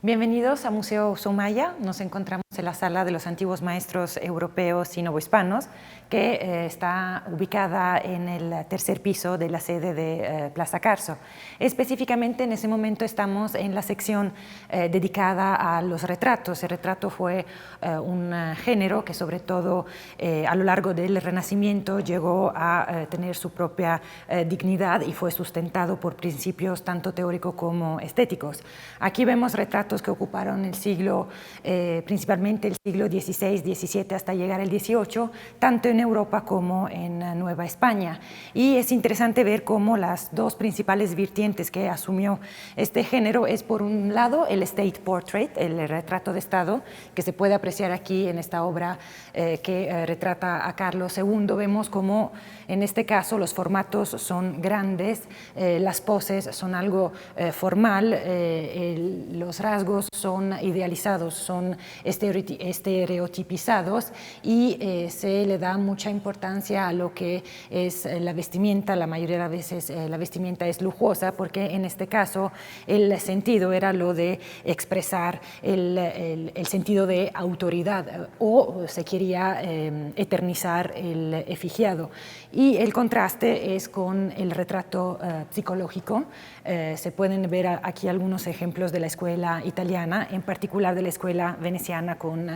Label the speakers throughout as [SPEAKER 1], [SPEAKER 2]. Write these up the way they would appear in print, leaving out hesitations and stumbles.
[SPEAKER 1] Bienvenidos a Museo Soumaya. Nos encontramos en la sala de los antiguos maestros europeos y novohispanos, que está ubicada en el tercer piso de la sede de Plaza Carso. Específicamente en ese momento estamos en la sección dedicada a los retratos. El retrato fue un género que sobre todo a lo largo del Renacimiento llegó a tener su propia dignidad y fue sustentado por principios tanto teóricos como estéticos. Aquí vemos retratos que ocuparon el siglo, principalmente el siglo XVI, XVII hasta llegar al XVIII, tanto en Europa como en Nueva España. Y es interesante ver cómo las dos principales vertientes que asumió este género es, por un lado, el State Portrait, el retrato de Estado, que se puede apreciar aquí en esta obra que retrata a Carlos II. Vemos cómo en este caso los formatos son grandes, las poses son algo formal, los rasgos son idealizados, son estereotipizados y se le da mucha importancia a lo que es la vestimenta. La mayoría de las veces la vestimenta es lujosa porque en este caso el sentido era lo de expresar el sentido de autoridad o se quería eternizar el efigiado. Y el contraste es con el retrato psicológico. Se pueden ver aquí algunos ejemplos de la escuela italiana, en particular de la escuela veneciana con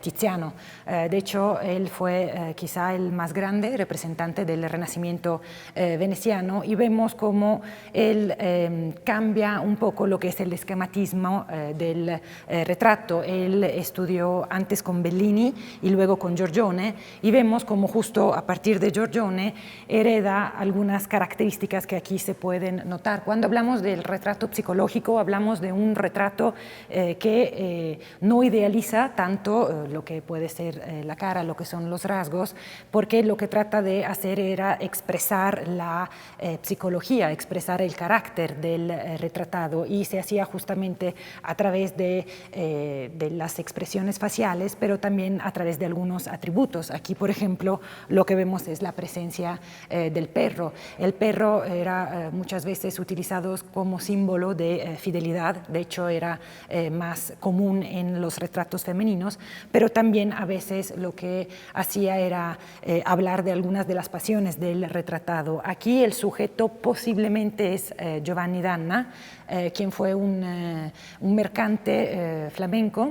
[SPEAKER 1] Tiziano. De hecho, él fue quizá el más grande representante del Renacimiento veneciano y vemos cómo él cambia un poco lo que es el esquematismo del retrato. Él estudió antes con Bellini y luego con Giorgione y vemos cómo justo a partir de Giorgione hereda algunas características que aquí se pueden notar. Cuando hablamos del retrato psicológico, hablamos de un retrato que no idealiza tanto lo que puede ser la cara, lo que son los rasgos, porque lo que trata de hacer era expresar la psicología, expresar el carácter del retratado, y se hacía justamente a través de las expresiones faciales, pero también a través de algunos atributos. Aquí, por ejemplo, lo que vemos es la presencia del perro. El perro era muchas veces utilizado como símbolo de fidelidad. De hecho, era más común en los retratos femeninos, pero también a veces lo que hacía era hablar de algunas de las pasiones del retratado. Aquí el sujeto posiblemente es Giovanni d'Anna, quien fue un mercante flamenco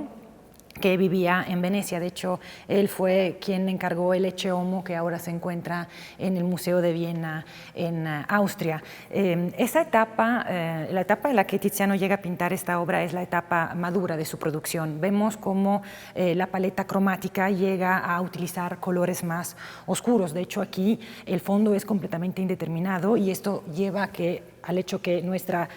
[SPEAKER 1] que vivía en Venecia. De hecho, él fue quien encargó el Ecce Homo, que ahora se encuentra en el Museo de Viena, en Austria. Esa etapa, la etapa en la que Tiziano llega a pintar esta obra es la etapa madura de su producción. Vemos cómo la paleta cromática llega a utilizar colores más oscuros. De hecho, aquí el fondo es completamente indeterminado y esto lleva al hecho que nuestra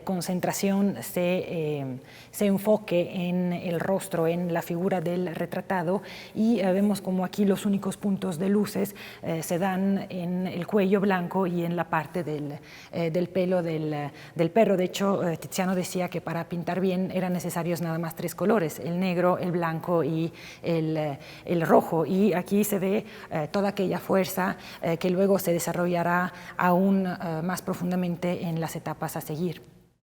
[SPEAKER 1] concentración se enfoque en el rostro, en la figura del retratado, y vemos como aquí los únicos puntos de luces se dan en el cuello blanco y en la parte del pelo del perro. De hecho, Tiziano decía que para pintar bien eran necesarios nada más tres colores: el negro, el blanco y el rojo, y aquí se ve toda aquella fuerza que luego se desarrollará aún más profundamente en las etapas a seguir.